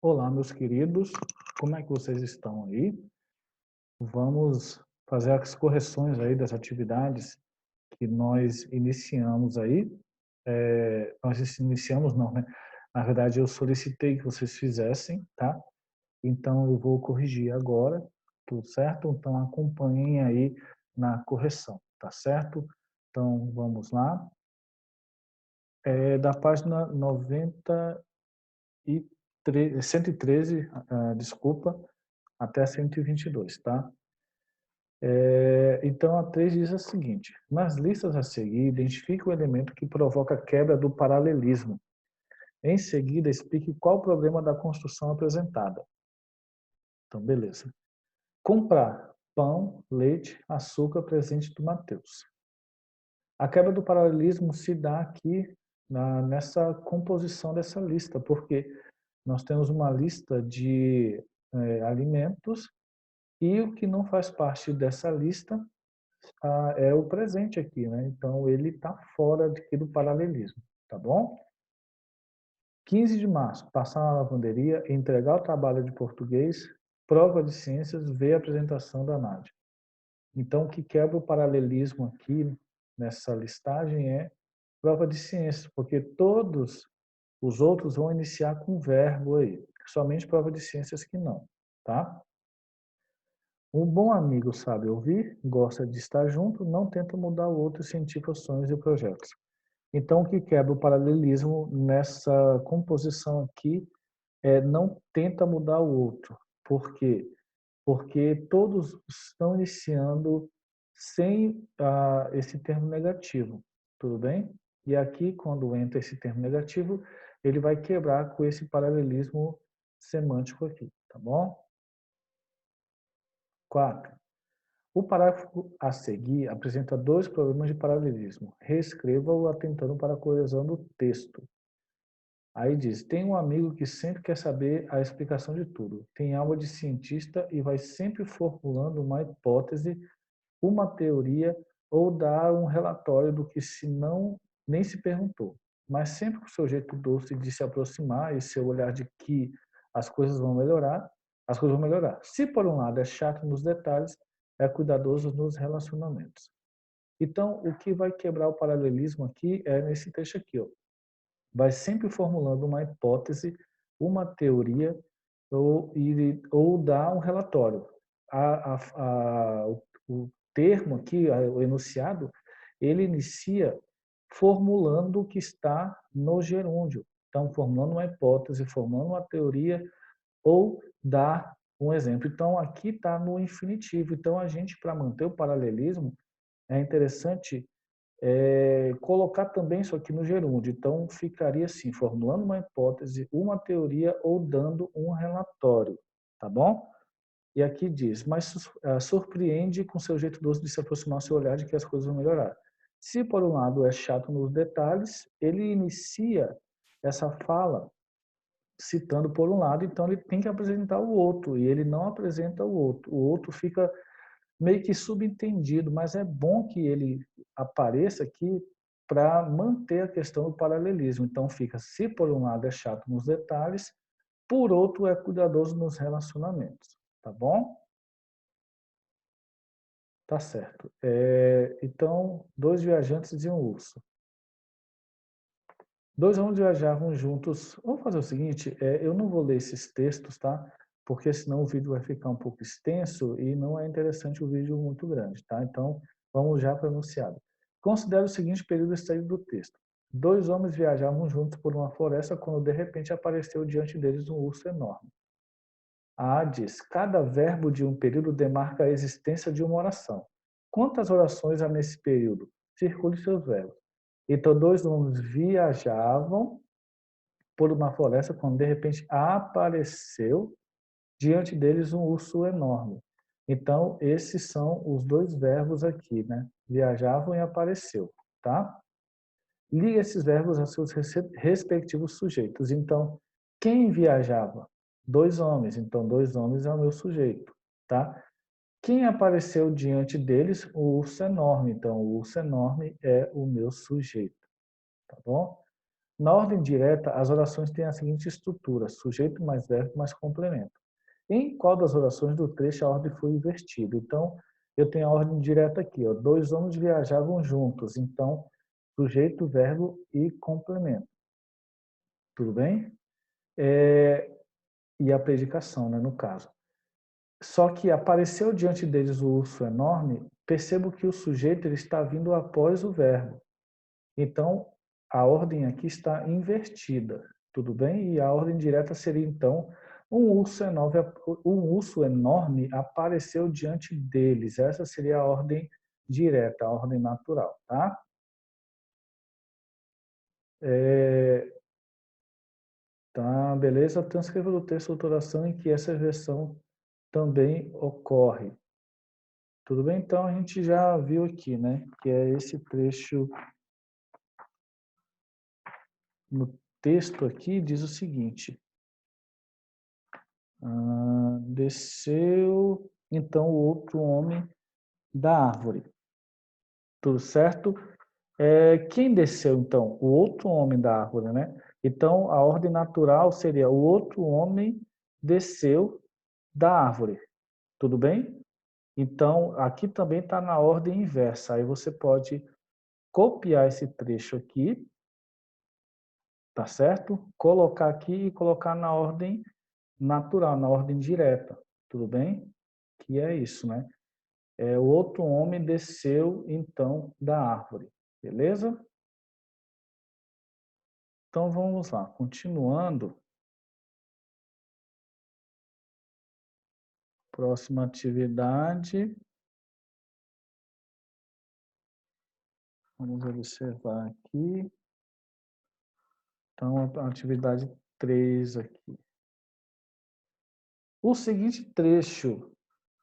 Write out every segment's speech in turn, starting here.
Olá, meus queridos, como é que vocês estão aí? Vamos fazer as correções aí das atividades que nós iniciamos aí. Nós iniciamos não, né? Na verdade, eu solicitei que vocês fizessem, tá? Então, eu vou corrigir agora, tudo certo? Então, acompanhem aí na correção, tá certo? Então, vamos lá. Da página 113, desculpa, até 122, tá? Então, a 3 diz o seguinte: nas listas a seguir, identifique o elemento que provoca a quebra do paralelismo. Em seguida, explique qual o problema da construção apresentada. Então, beleza. Comprar pão, leite, açúcar presente do Mateus. A quebra do paralelismo se dá aqui nessa composição dessa lista, porque nós temos uma lista de alimentos e o que não faz parte dessa lista é o presente aqui, né? Então, ele está fora aqui do paralelismo, tá bom? 15 de março, passar na lavanderia, entregar o trabalho de português, prova de ciências, ver a apresentação da Nádia. Então, o que quebra o paralelismo aqui nessa listagem é prova de ciências, porque todos os outros vão iniciar com verbo aí, somente prova de ciências que não, tá? Um bom amigo sabe ouvir, gosta de estar junto, não tenta mudar o outro, incentiva sonhos e projetos. Então, o que quebra o paralelismo nessa composição aqui não tenta mudar o outro. Por quê? Porque todos estão iniciando sem esse termo negativo, tudo bem? E aqui, quando entra esse termo negativo, ele vai quebrar com esse paralelismo semântico aqui, tá bom? 4. O parágrafo a seguir apresenta dois problemas de paralelismo. Reescreva-o atentando para a coesão do texto. Aí diz, tem um amigo que sempre quer saber a explicação de tudo. Tem alma de cientista e vai sempre formulando uma hipótese, uma teoria ou dar um relatório do que se não nem se perguntou. Mas sempre com o seu jeito doce de se aproximar e seu olhar de que as coisas vão melhorar, as coisas vão melhorar. Se por um lado é chato nos detalhes, é cuidadoso nos relacionamentos. Então, o que vai quebrar o paralelismo aqui é nesse trecho aqui, ó. Vai sempre formulando uma hipótese, uma teoria ou dar um relatório. O termo aqui, o enunciado, ele inicia formulando o que está no gerúndio. Então, formulando uma hipótese, formulando uma teoria ou dar um exemplo. Então, aqui está no infinitivo. Então, a gente, para manter o paralelismo, é interessante colocar também isso aqui no gerúndio. Então, ficaria assim, formulando uma hipótese, uma teoria ou dando um relatório, tá bom? E aqui diz, mas surpreende com seu jeito doce de se aproximar ao seu olhar de que as coisas vão melhorar. Se, por um lado, é chato nos detalhes, ele inicia essa fala citando por um lado, então ele tem que apresentar o outro, e ele não apresenta o outro. O outro fica meio que subentendido, mas é bom que ele apareça aqui para manter a questão do paralelismo. Então fica, se por um lado é chato nos detalhes, por outro é cuidadoso nos relacionamentos, tá bom? Tá certo. Então, dois viajantes e um urso. Dois homens viajavam juntos. Vamos fazer o seguinte, eu não vou ler esses textos, tá? Porque senão o vídeo vai ficar um pouco extenso e não é interessante o vídeo muito grande, tá? Então, vamos já para o enunciado. Considere o seguinte período extraído do texto. Dois homens viajavam juntos por uma floresta quando de repente apareceu diante deles um urso enorme. A diz, cada verbo de um período demarca a existência de uma oração. Quantas orações há nesse período? Circule seus verbos. Então, dois homens viajavam por uma floresta quando de repente apareceu diante deles um urso enorme. Então, esses são os dois verbos aqui, né? Viajavam e apareceu, tá? Liga esses verbos a seus respectivos sujeitos. Então, quem viajava? Dois homens. Então, dois homens é o meu sujeito, tá? Quem apareceu diante deles? O urso enorme. Então, o urso enorme é o meu sujeito, tá bom? Na ordem direta, as orações têm a seguinte estrutura: sujeito mais verbo mais complemento. Em qual das orações do trecho a ordem foi invertida? Então, eu tenho a ordem direta aqui, ó. Dois homens viajavam juntos. Então, sujeito, verbo e complemento. Tudo bem? E a predicação, né, no caso. Só que apareceu diante deles o urso enorme, percebo que o sujeito ele está vindo após o verbo. Então, a ordem aqui está invertida, tudo bem? E a ordem direta seria, então, um urso enorme apareceu diante deles. Essa seria a ordem direta, a ordem natural, tá? Tá, beleza? Transcreva do texto outra oração em que essa versão também ocorre. Tudo bem? Então, a gente já viu aqui, né? Que é esse trecho no texto aqui, diz o seguinte. Desceu, então, o outro homem da árvore. Tudo certo? Quem desceu, então? O outro homem da árvore, né? Então, a ordem natural seria o outro homem desceu da árvore. Tudo bem? Então, aqui também está na ordem inversa. Aí você pode copiar esse trecho aqui, tá certo? Colocar aqui e colocar na ordem natural, na ordem direta. Tudo bem? Que é isso, né? O outro homem desceu, então, da árvore. Beleza? Então, vamos lá. Continuando. Próxima atividade. Vamos observar aqui. Então, a atividade 3 aqui. O seguinte trecho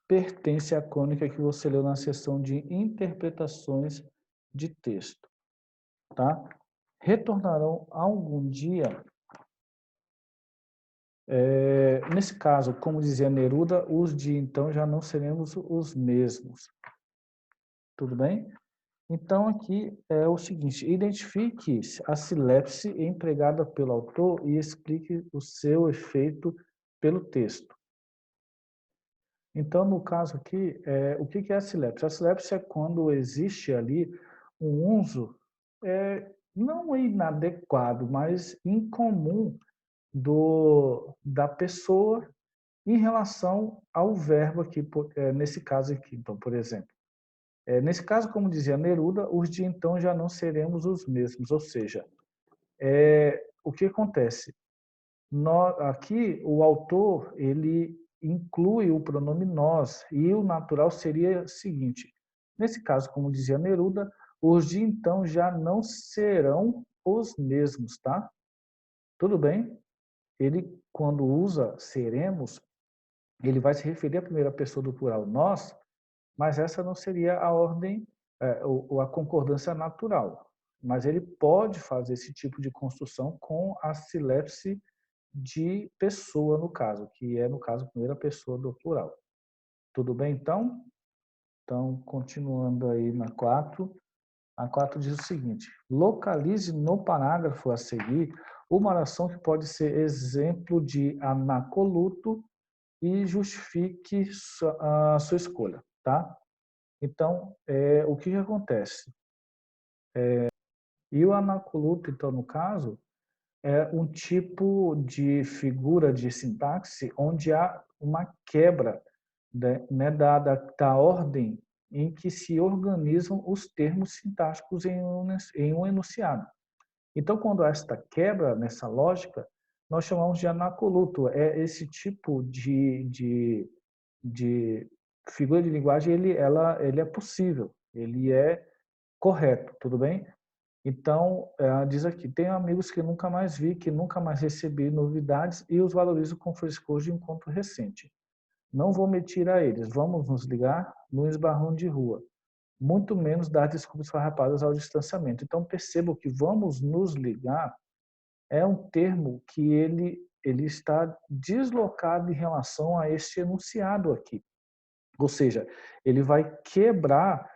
pertence à crônica que você leu na seção de interpretações de texto. Tá? Retornarão algum dia. Nesse caso, como dizia Neruda, os de então já não seremos os mesmos. Tudo bem? Então, aqui é o seguinte: identifique a silepse empregada pelo autor e explique o seu efeito pelo texto. Então, no caso aqui, o que é a silepse? A silepse é quando existe ali um uso não inadequado, mas incomum da pessoa em relação ao verbo aqui, nesse caso aqui. Então, por exemplo, nesse caso, como dizia Neruda, os de então já não seremos os mesmos. Ou seja, o que acontece? Aqui, o autor, ele inclui o pronome nós, e o natural seria o seguinte. Nesse caso, como dizia Neruda, os de então já não serão os mesmos, tá? Tudo bem? Ele, quando usa seremos, ele vai se referir à primeira pessoa do plural nós, mas essa não seria a ordem ou a concordância natural. Mas ele pode fazer esse tipo de construção com a silepse de pessoa, no caso, que é, no caso, a primeira pessoa do plural. Tudo bem, então? Então, continuando aí na 4. A 4 diz o seguinte: localize no parágrafo a seguir uma oração que pode ser exemplo de anacoluto e justifique a sua escolha, tá? Então, o que acontece? E o anacoluto, então, no caso, é um tipo de figura de sintaxe onde há uma quebra, né, da ordem em que se organizam os termos sintáticos em um enunciado. Então, quando há esta quebra nessa lógica, nós chamamos de anacoluto. É esse tipo de figura de linguagem, ele é possível, ele é correto, tudo bem? Então, diz aqui, tenho amigos que nunca mais vi, que nunca mais recebi novidades e os valorizo com frescor de encontro recente. Não vou mentir a eles, vamos nos ligar no esbarrão de rua. Muito menos dar desculpas farrapadas ao distanciamento. Então, percebo que vamos nos ligar é um termo que ele está deslocado em relação a este enunciado aqui. Ou seja, ele vai quebrar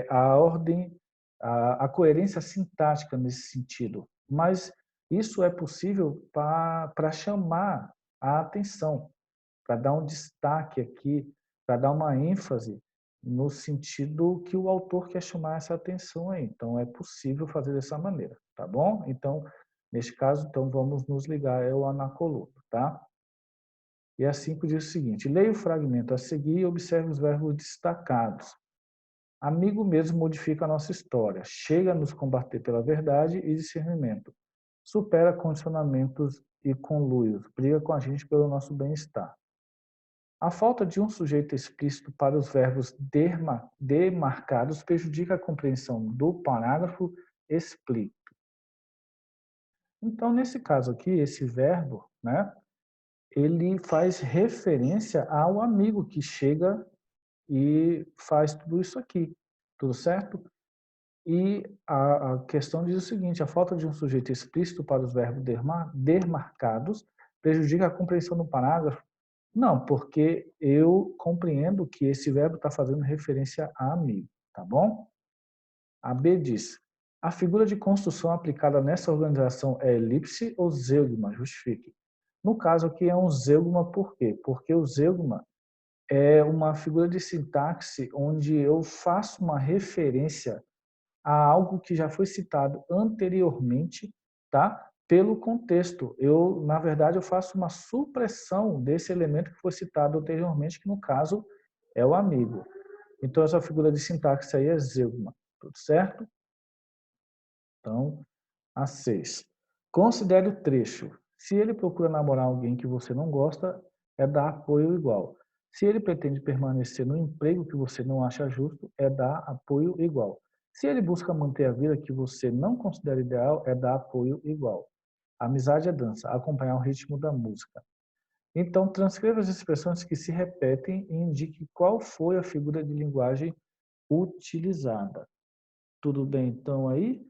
a ordem, a coerência sintática nesse sentido. Mas Isso é possível para chamar a atenção, para dar um destaque aqui, para dar uma ênfase no sentido que o autor quer chamar essa atenção aí. Então, é possível fazer dessa maneira, tá bom? Então, neste caso, então, vamos nos ligar ao anacoluto, tá? E a 5 diz o seguinte: leia o fragmento a seguir e observe os verbos destacados. Amigo mesmo modifica a nossa história, chega a nos combater pela verdade e discernimento, supera condicionamentos e conluios, briga com a gente pelo nosso bem-estar. A falta de um sujeito explícito para os verbos demarcados prejudica a compreensão do parágrafo explícito. Então, nesse caso aqui, esse verbo, né, ele faz referência ao amigo que chega e faz tudo isso aqui, tudo certo? E a questão diz o seguinte: a falta de um sujeito explícito para os verbos demarcados prejudica a compreensão do parágrafo. Não, porque eu compreendo que esse verbo está fazendo referência a amigo, tá bom? A B diz: a figura de construção aplicada nessa organização é elipse ou zeugma? Justifique. No caso aqui é um zeugma, por quê? Porque o zeugma é uma figura de sintaxe onde eu faço uma referência a algo que já foi citado anteriormente, tá? Pelo contexto. Eu, na verdade, eu faço uma supressão desse elemento que foi citado anteriormente, que no caso é o amigo. Então, essa figura de sintaxe aí é zeugma, tudo certo? Então, a 6. Considere o trecho. Se ele procura namorar alguém que você não gosta, é dar apoio igual. Se ele pretende permanecer no emprego que você não acha justo, é dar apoio igual. Se ele busca manter a vida que você não considera ideal, é dar apoio igual. Amizade é dança, acompanhar o ritmo da música. Então, transcreva as expressões que se repetem e indique qual foi a figura de linguagem utilizada. Tudo bem, então, aí?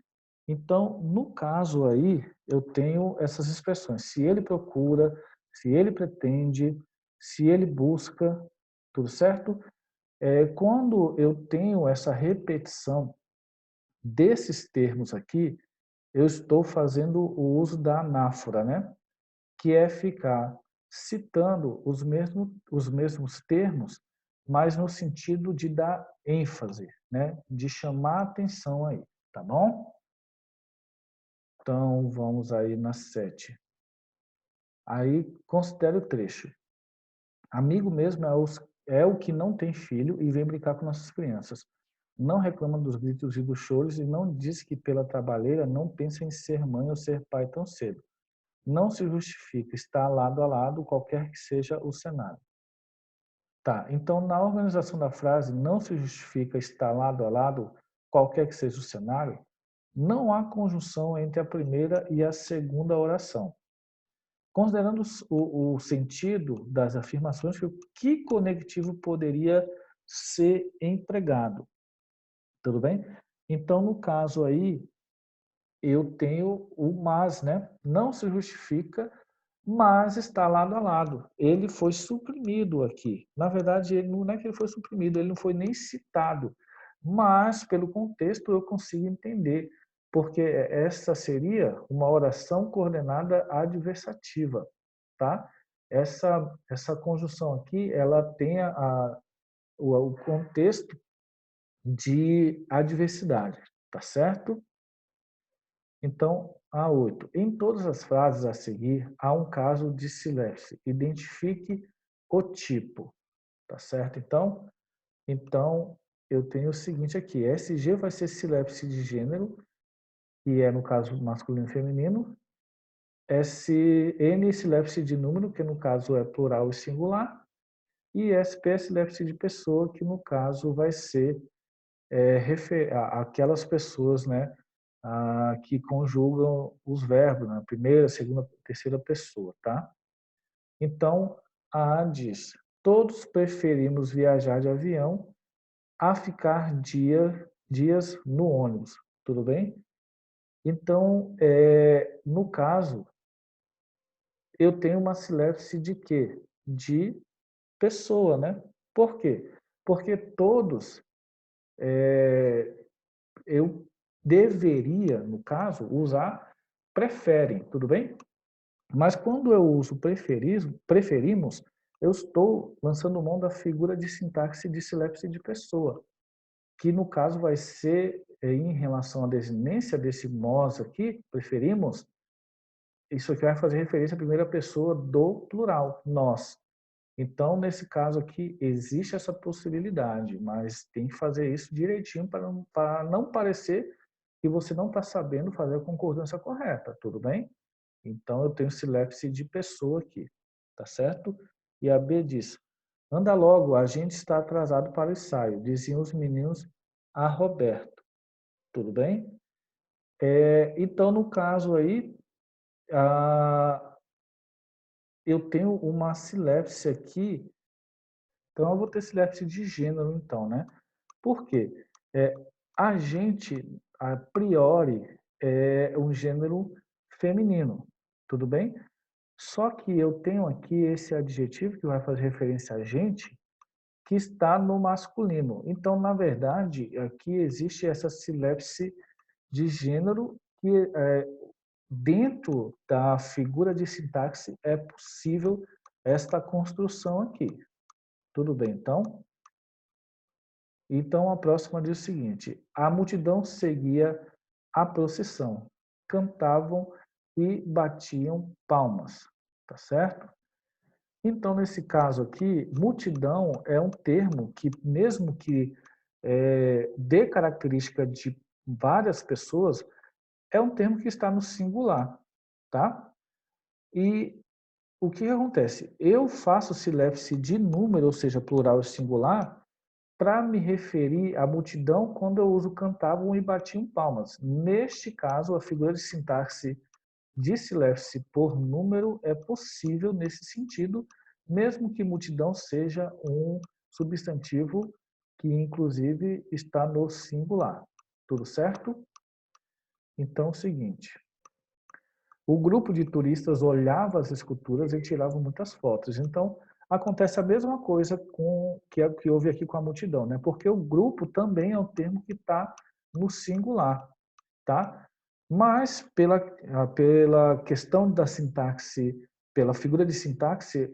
Então, no caso aí, eu tenho essas expressões. Se ele procura, se ele pretende, se ele busca, tudo certo? Quando eu tenho essa repetição desses termos aqui, eu estou fazendo o uso da anáfora, né? Que é ficar citando os mesmos termos, mas no sentido de dar ênfase, né? De chamar atenção aí, tá bom? Então, vamos aí na 7. Aí, considere o trecho. Amigo mesmo é o que não tem filho e vem brincar com nossas crianças. Não reclama dos gritos e dos choros e não diz que pela trabalheira não pensa em ser mãe ou ser pai tão cedo. Não se justifica, está lado a lado, qualquer que seja o cenário. Tá, então na organização da frase não se justifica, está lado a lado, qualquer que seja o cenário, não há conjunção entre a primeira e a segunda oração. Considerando o sentido das afirmações, que conectivo poderia ser empregado? Tudo bem? Então, no caso aí, eu tenho o mas, né? Não se justifica, mas está lado a lado. Ele foi suprimido aqui. Na verdade, ele não é que ele foi suprimido, ele não foi nem citado. Mas, pelo contexto, eu consigo entender, porque essa seria uma oração coordenada adversativa, tá? Essa conjunção aqui, ela tem o contexto de adversidade, tá certo? Então, a 8. Em todas as frases a seguir, há um caso de siléfise. Identifique o tipo, tá certo? Então eu tenho o seguinte aqui. SG vai ser siléfise de gênero, que é, no caso, masculino e feminino. SN, siléfise de número, que no caso é plural e singular. E SP é siléfise de pessoa, que no caso vai ser aquelas pessoas, né, que conjugam os verbos, na primeira, segunda, terceira pessoa, tá? Então, a diz: todos preferimos viajar de avião a ficar dias no ônibus, tudo bem? Então, no caso, eu tenho uma siléfise de quê? De pessoa, né? Por quê? Porque todos, eu deveria, no caso, usar preferem, tudo bem? Mas quando eu uso preferimos, eu estou lançando mão da figura de sintaxe de sílabus de pessoa, que no caso vai ser em relação à desinência desse nós aqui, preferimos, isso aqui vai fazer referência à primeira pessoa do plural, nós. Então, nesse caso aqui, existe essa possibilidade, mas tem que fazer isso direitinho para não parecer que você não está sabendo fazer a concordância correta, tudo bem? Então, eu tenho sílabus de pessoa aqui, tá certo? E a B diz, anda logo, a gente está atrasado para o ensaio, diziam os meninos a Roberto, tudo bem? Então, no caso aí, eu tenho uma sílabus aqui, então eu vou ter sílabus de gênero, então, né? Por quê? É, a gente, a priori, é um gênero feminino, tudo bem? Só que eu tenho aqui esse adjetivo que vai fazer referência a gente, que está no masculino. Então, na verdade, aqui existe essa sílabus de gênero que dentro da figura de sintaxe é possível esta construção aqui. Tudo bem, então? Então, a próxima diz o seguinte, a multidão seguia a procissão, cantavam e batiam palmas, tá certo? Então, nesse caso aqui, multidão é um termo que, mesmo que dê característica de várias pessoas, é um termo que está no singular, tá? E o que acontece? Eu faço sílabus de número, ou seja, plural e singular, para me referir à multidão quando eu uso cantavam e batiam palmas. Neste caso, a figura de sintaxe de sílabus por número é possível nesse sentido, mesmo que multidão seja um substantivo que, inclusive, está no singular. Tudo certo? Então, é o seguinte. O grupo de turistas olhava as esculturas e tirava muitas fotos. Então, acontece a mesma coisa com que houve aqui com a multidão, né? Porque o grupo também é um termo que está no singular, tá? Mas pela questão da sintaxe, pela figura de sintaxe,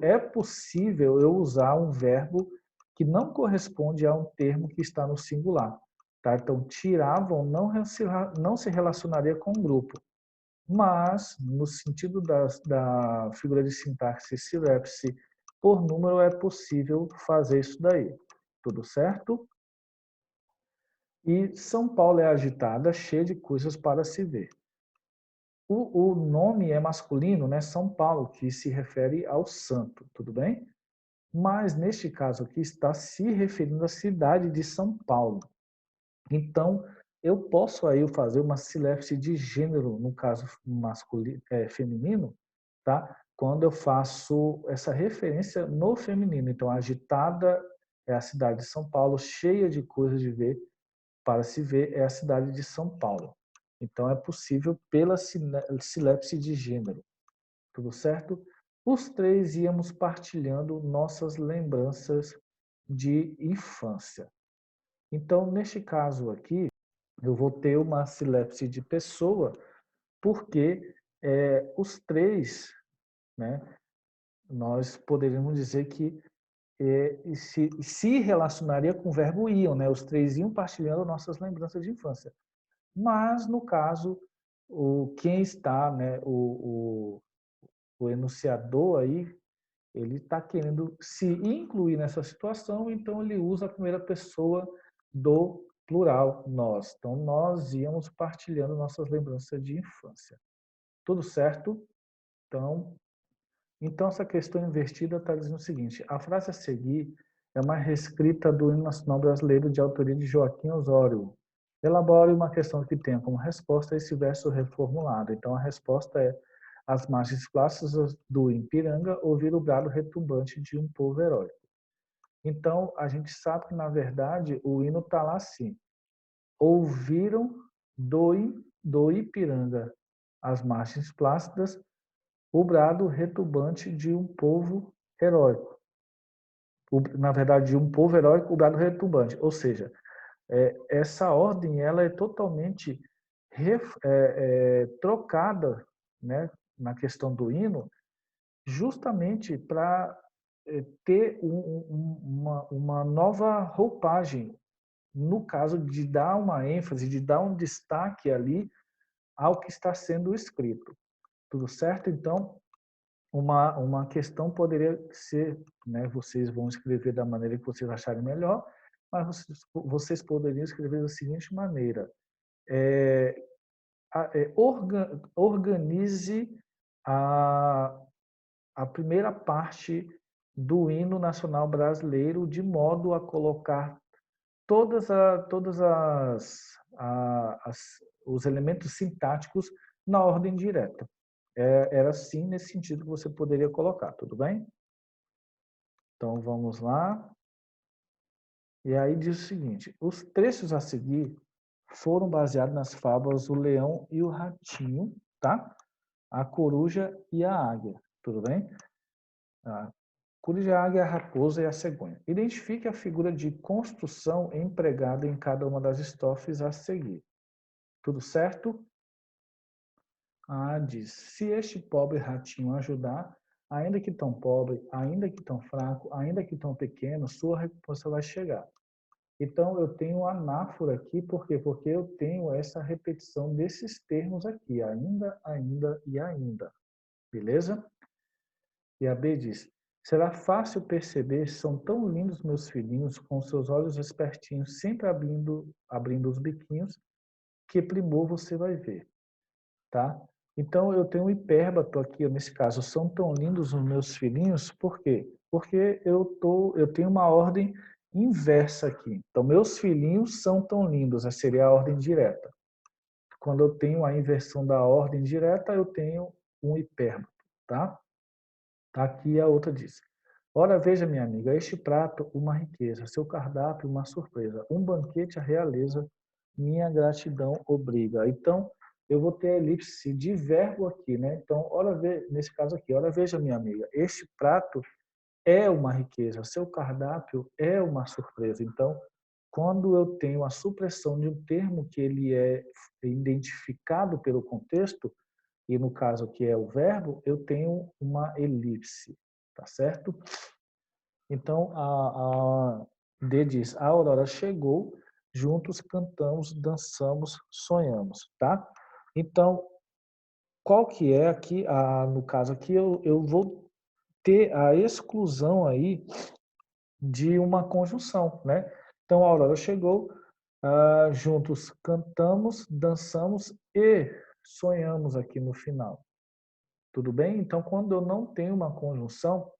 é possível eu usar um verbo que não corresponde a um termo que está no singular, tá? Então, tiravam não se relacionaria com o grupo, mas no sentido da figura de sintaxe sílabse por número é possível fazer isso daí. Tudo certo? E São Paulo é agitada, cheia de coisas para se ver. O nome é masculino, né? São Paulo, que se refere ao santo, tudo bem? Mas neste caso aqui está se referindo à cidade de São Paulo. Então, eu posso aí fazer uma sílabus de gênero, no caso masculino, feminino, tá? Quando eu faço essa referência no feminino. Então, agitada é a cidade de São Paulo, cheia de coisas de ver, para se ver, é a cidade de São Paulo. Então, é possível pela sílabus de gênero. Tudo certo? Os três íamos partilhando nossas lembranças de infância. Então, neste caso aqui, eu vou ter uma sílabus de pessoa, porque os três, né, nós poderíamos dizer que se relacionaria com o verbo iam, né? Os três iam partilhando nossas lembranças de infância. Mas, no caso, quem está, né, o enunciador aí, ele está querendo se incluir nessa situação, então ele usa a primeira pessoa do plural, nós. Então, nós íamos partilhando nossas lembranças de infância. Tudo certo? Então essa questão invertida está dizendo o seguinte, a frase a seguir é uma reescrita do hino nacional brasileiro de autoria de Joaquim Osório. Elabore uma questão que tenha como resposta esse verso reformulado. Então a resposta é as margens plácidas do Ipiranga ouvir o gado retumbante de um povo heróico. Então a gente sabe que na verdade o hino está lá assim, ouviram do Ipiranga as margens plácidas o brado retumbante de um povo heróico. Na verdade, de um povo heróico, o brado retumbante. Ou seja, essa ordem ela é totalmente trocada, né, na questão do hino, justamente para ter uma nova roupagem, no caso de dar uma ênfase, de dar um destaque ali ao que está sendo escrito. Tudo certo? Então, uma questão poderia ser, né, vocês vão escrever da maneira que vocês acharem melhor, mas vocês poderiam escrever da seguinte maneira: é, organize a, a primeira parte do hino nacional brasileiro de modo a colocar todas os elementos sintáticos na ordem direta. Era assim, nesse sentido que você poderia colocar, tudo bem? Então, vamos lá. E aí diz o seguinte: os trechos a seguir foram baseados nas fábulas O Leão e o Ratinho, tá? A Coruja e a Águia, tudo bem? A coruja, a águia, a raposa e a cegonha. Identifique a figura de construção empregada em cada uma das estrofes a seguir. Tudo certo? Diz, se este pobre ratinho ajudar, ainda que tão pobre, ainda que tão fraco, ainda que tão pequeno, sua recompensa vai chegar. Então, eu tenho anáfora aqui, por quê? Porque eu tenho essa repetição desses termos aqui, ainda, ainda e ainda. Beleza? E a B diz, será fácil perceber, são tão lindos meus filhinhos, com seus olhos espertinhos, sempre abrindo os biquinhos, que primor você vai ver. Tá? Então, eu tenho um hipérbato aqui, nesse caso, são tão lindos os meus filhinhos, por quê? Porque eu tenho uma ordem inversa aqui. Então, meus filhinhos são tão lindos, essa seria a ordem direta. Quando eu tenho a inversão da ordem direta, eu tenho um hipérbato, tá? Aqui a outra diz, ora veja, minha amiga, este prato, uma riqueza, seu cardápio, uma surpresa, um banquete à realeza, minha gratidão obriga. Então, eu vou ter a elipse de verbo aqui, né? Então, nesse caso aqui, ora veja, minha amiga, este prato é uma riqueza, seu cardápio é uma surpresa. Então, quando eu tenho a supressão de um termo que ele é identificado pelo contexto, e no caso que é o verbo, eu tenho uma elipse, tá certo? Então, a D diz, a aurora chegou, juntos cantamos, dançamos, sonhamos, tá? Então, qual que é aqui, no caso aqui, eu vou ter a exclusão aí de uma conjunção, né? Então, a aurora chegou, juntos cantamos, dançamos e sonhamos aqui no final. Tudo bem? Então, quando eu não tenho uma conjunção,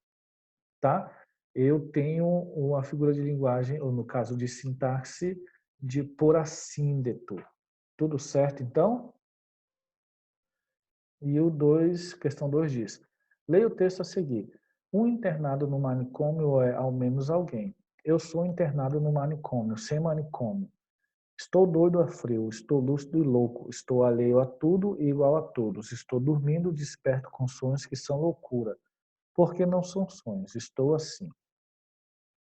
tá? Eu tenho uma figura de linguagem, ou no caso de sintaxe, de por assíndeto. Tudo certo, então? E o 2, questão 2 diz, leia o texto a seguir. Um internado no manicômio é ao menos alguém. Eu sou internado no manicômio, sem manicômio. Estou doido a frio, estou lúcido e louco, estou alheio a tudo e igual a todos. Estou dormindo, desperto com sonhos que são loucura. Porque não são sonhos, estou assim.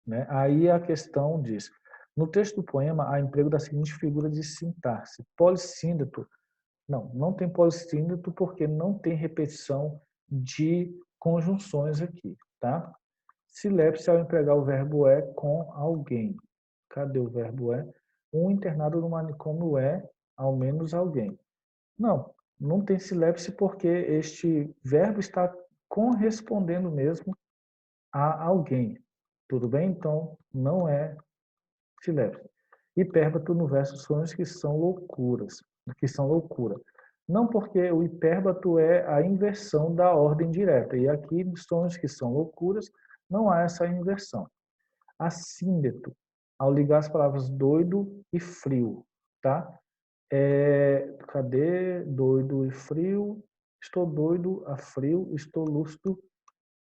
Né? Aí a questão diz, no texto do poema há emprego da seguinte figura de sintaxe, polissíndeto. Não tem polissíndeto porque não tem repetição de conjunções aqui, tá? Silepse ao empregar o verbo é com alguém. Cadê o verbo é? Um internado no manicômio é ao menos alguém. Não tem silepse porque este verbo está correspondendo mesmo a alguém. Tudo bem? Então, não é silepse. Hipérbato no verso sonhos que são loucuras, que são loucura. Não porque o hipérbato é a inversão da ordem direta. E aqui, sonhos que são loucuras, não há essa inversão. Assíndeto, ao ligar as palavras doido e frio, tá? Cadê? Doido e frio. Estou doido a frio, estou lúcido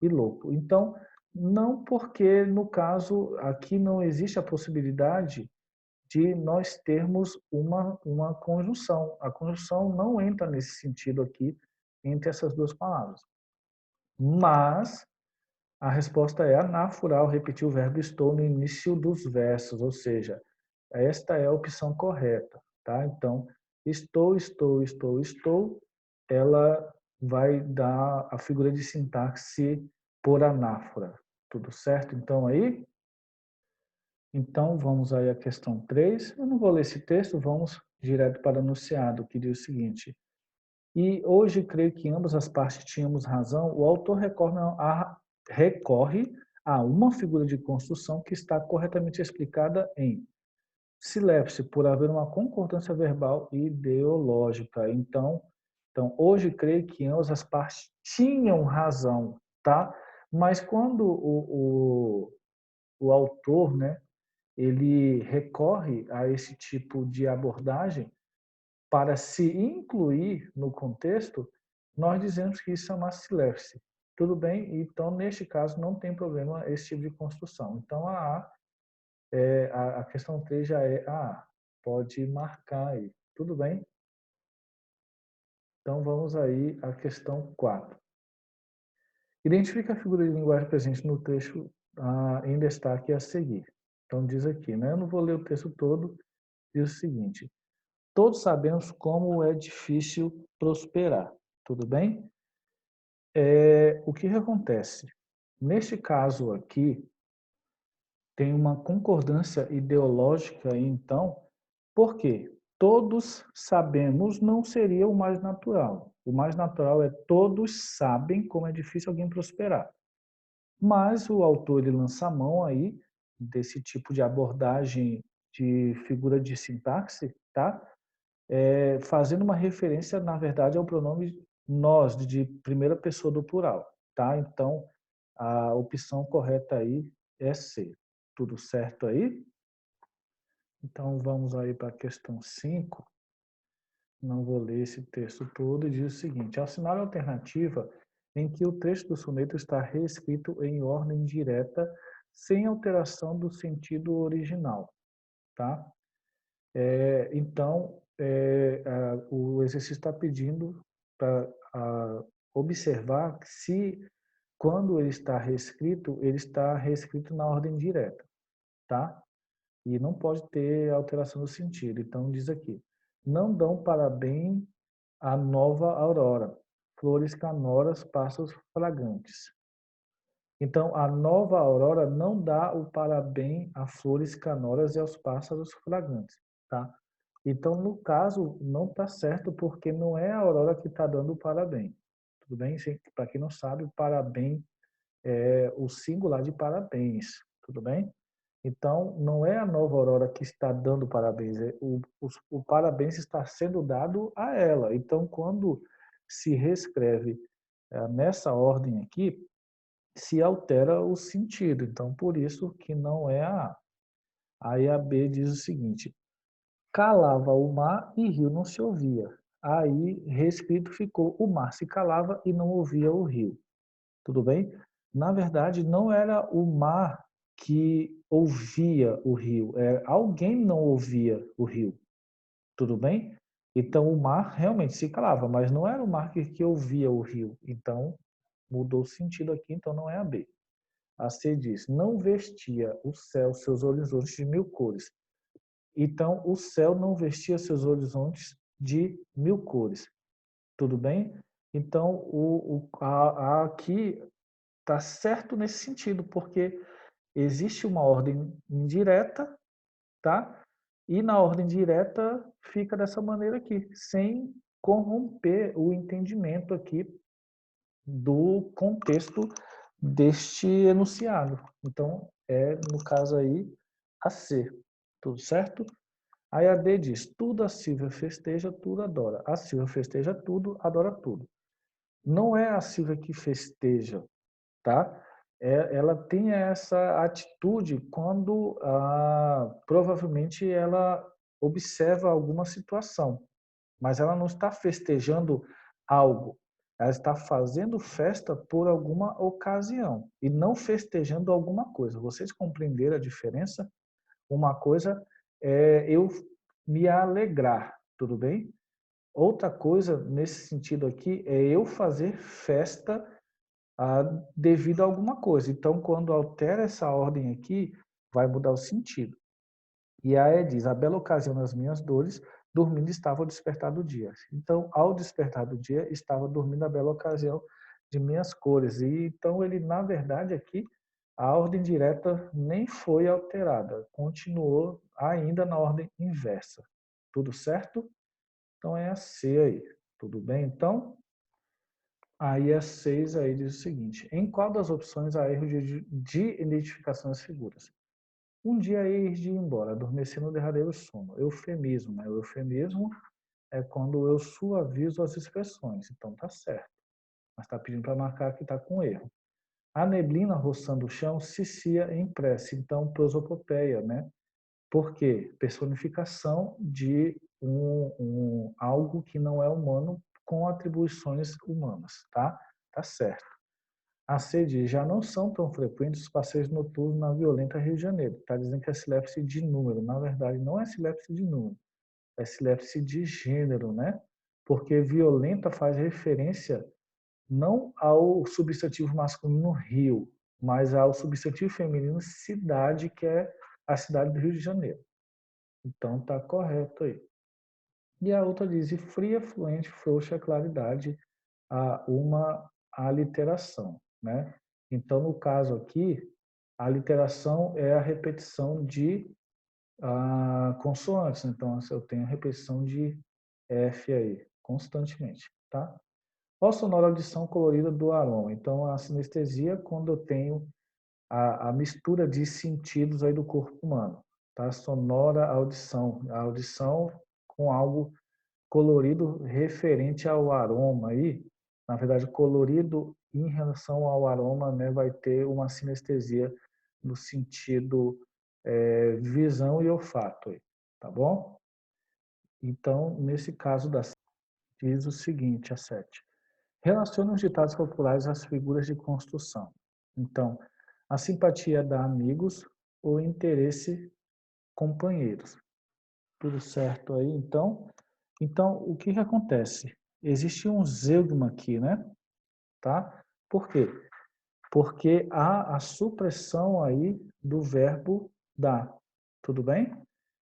e louco. Então, não porque, no caso, aqui não existe a possibilidade de nós termos uma conjunção. A conjunção não entra nesse sentido aqui entre essas duas palavras. Mas a resposta é anáfora ao repetir o verbo estou no início dos versos, ou seja, esta é a opção correta, tá? Então, estou, ela vai dar a figura de sintaxe por anáfora. Tudo certo? Então, aí? Então, vamos aí à questão 3. Eu não vou ler esse texto, vamos direto para o enunciado, que diz o seguinte. E hoje, creio que ambas as partes tínhamos razão. O autor recorre a uma figura de construção que está corretamente explicada em Silepse, por haver uma concordância verbal e ideológica. Então, hoje creio que ambas as partes tinham razão, tá? Mas quando o autor, né, ele recorre a esse tipo de abordagem para se incluir no contexto, nós dizemos que isso é uma silepse. Tudo bem? Então, neste caso, não tem problema esse tipo de construção. Então, a questão 3 já é A. Pode marcar aí. Tudo bem? Então, vamos aí à questão 4. Identifica a figura de linguagem presente no trecho em destaque a seguir. Então, diz aqui, né? Eu não vou ler o texto todo, diz o seguinte. Todos sabemos como é difícil prosperar. Tudo bem? O que acontece? Neste caso aqui, tem uma concordância ideológica, então, por quê? Todos sabemos não seria o mais natural. O mais natural é todos sabem como é difícil alguém prosperar. Mas o autor ele lança a mão aí desse tipo de abordagem de figura de sintaxe, tá? Fazendo uma referência, na verdade, ao pronome nós, de primeira pessoa do plural, tá? Então, a opção correta aí é C. Tudo certo aí? Então, vamos aí para a questão 5. Não vou ler esse texto todo e diz o seguinte. Assinale a alternativa em que o trecho do soneto está reescrito em ordem direta, sem alteração do sentido original, tá? Então, o exercício está pedindo para observar se, quando ele está reescrito na ordem direta, tá? E não pode ter alteração do sentido. Então, diz aqui, não dão parabéns à nova aurora, flores canoras, pássaros fragantes. Então, a nova aurora não dá o parabéns a flores canoras e aos pássaros fragantes, tá? Então, no caso, não está certo porque não é a aurora que está dando o parabéns. Tudo bem? Para quem não sabe, o parabéns é o singular de parabéns. Tudo bem? Então, não é a nova aurora que está dando parabéns, o parabéns está sendo dado a ela. Então, quando se reescreve nessa ordem aqui, se altera o sentido. Então, por isso que não é a A. Aí a B diz o seguinte, calava o mar e rio não se ouvia. Aí, reescrito ficou, o mar se calava e não ouvia o rio. Tudo bem? Na verdade, não era o mar que ouvia o rio, alguém não ouvia o rio. Tudo bem? Então, o mar realmente se calava, mas não era o mar que ouvia o rio. Então, mudou o sentido aqui, então não é a B. A C diz, não vestia o céu seus horizontes de mil cores. Então, o céu não vestia seus horizontes de mil cores. Tudo bem? Então, aqui está certo nesse sentido, porque existe uma ordem indireta, tá? E na ordem direta fica dessa maneira aqui, sem corromper o entendimento aqui do contexto deste enunciado. Então, no caso aí, a C. Tudo certo? Aí a D diz, tudo a Silvia festeja, tudo adora. A Silvia festeja tudo, adora tudo. Não é a Silvia que festeja, tá? Ela tem essa atitude quando provavelmente ela observa alguma situação, mas ela não está festejando algo. Ela está fazendo festa por alguma ocasião e não festejando alguma coisa. Vocês compreenderam a diferença? Uma coisa é eu me alegrar, tudo bem? Outra coisa nesse sentido aqui é eu fazer festa devido a alguma coisa. Então, quando altera essa ordem aqui, vai mudar o sentido. E aí diz, a bela ocasião nas minhas dores, dormindo estava ao despertar do dia. Então, ao despertar do dia, estava dormindo a bela ocasião de minhas cores. E então ele, na verdade, aqui a ordem direta nem foi alterada, continuou ainda na ordem inversa. Tudo certo? Então é a C aí. Tudo bem? Então, aí a 6 aí diz o seguinte: em qual das opções há erro de identificação das figuras? Um dia eis de ir embora, adormeci no derradeiro sono. Eufemismo, né? O eufemismo é quando eu suavizo as expressões. Então tá certo. Mas está pedindo para marcar que está com erro. A neblina roçando o chão cicia em prece. Então, prosopopeia, né? Por quê? Personificação de algo que não é humano com atribuições humanas, tá? Tá certo. A C diz, já não são tão frequentes os passeios noturnos na violenta Rio de Janeiro. Está dizendo que é silepse de número. Na verdade, não é silepse de número. É silepse de gênero, né? Porque violenta faz referência não ao substantivo masculino Rio, mas ao substantivo feminino cidade, que é a cidade do Rio de Janeiro. Então tá correto aí. E a outra diz, e fria, fluente, frouxa, claridade, a uma aliteração, né? Então, no caso aqui, a aliteração é a repetição de consoantes. Então, eu tenho a repetição de F aí, constantemente, tá? Qual sonora audição colorida do aroma? Então, a sinestesia, quando eu tenho a mistura de sentidos aí do corpo humano, tá? Sonora audição, a audição com algo colorido referente ao aroma aí, na verdade, colorido em relação ao aroma, né, vai ter uma sinestesia no sentido visão e olfato aí, tá bom? Então, nesse caso da diz o seguinte, a 7. Relaciona os ditados populares às figuras de construção. Então, a simpatia dá amigos, o interesse companheiros. Tudo certo aí, então? Então, o que que acontece? Existe um zeugma aqui, né? Tá? Por quê? Porque há a supressão aí do verbo dar. Tudo bem?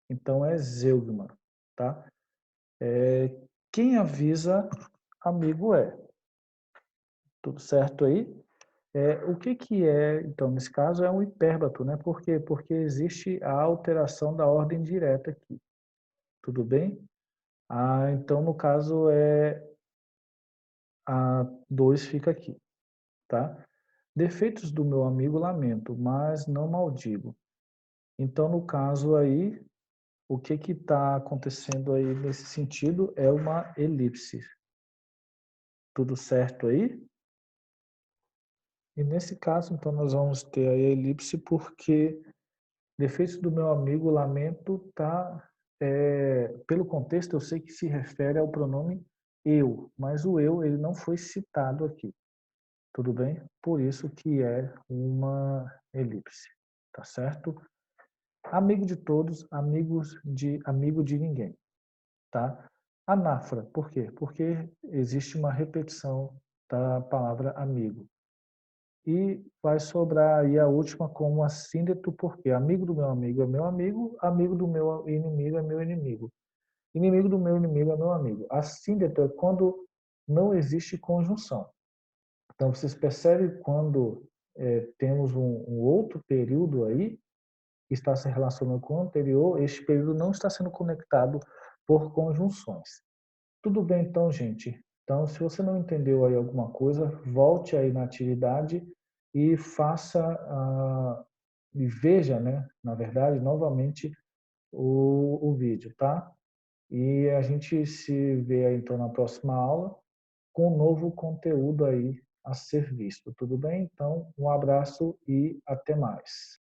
Então, é zeugma, tá? Quem avisa, amigo é. Tudo certo aí? O que que é, então, nesse caso, é um hipérbato, né? Por quê? Porque existe a alteração da ordem direta aqui. Tudo bem? Então, no caso, a 2 fica aqui, tá? Defeitos do meu amigo lamento, mas não maldigo. Então, no caso aí, o que que está acontecendo aí nesse sentido é uma elipse. Tudo certo aí? E nesse caso, então, nós vamos ter a elipse porque defeitos do meu amigo lamento tá, pelo contexto, eu sei que se refere ao pronome eu, mas o eu ele não foi citado aqui. Tudo bem? Por isso que é uma elipse, tá certo? Amigo de todos, amigo de ninguém, tá? Anáfora, por quê? Porque existe uma repetição da palavra amigo. E vai sobrar aí a última como assíndeto, porque amigo do meu amigo do meu inimigo é meu inimigo. Inimigo do meu inimigo é meu amigo. Assíndeto é quando não existe conjunção. Então, vocês percebem quando temos um outro período aí, que está se relacionando com o anterior, este período não está sendo conectado por conjunções. Tudo bem, então, gente? Então, se você não entendeu aí alguma coisa, volte aí na atividade e faça, e veja, né, na verdade, novamente o vídeo, tá? E a gente se vê aí, então, na próxima aula com um novo conteúdo aí a ser visto. Tudo bem? Então, um abraço e até mais.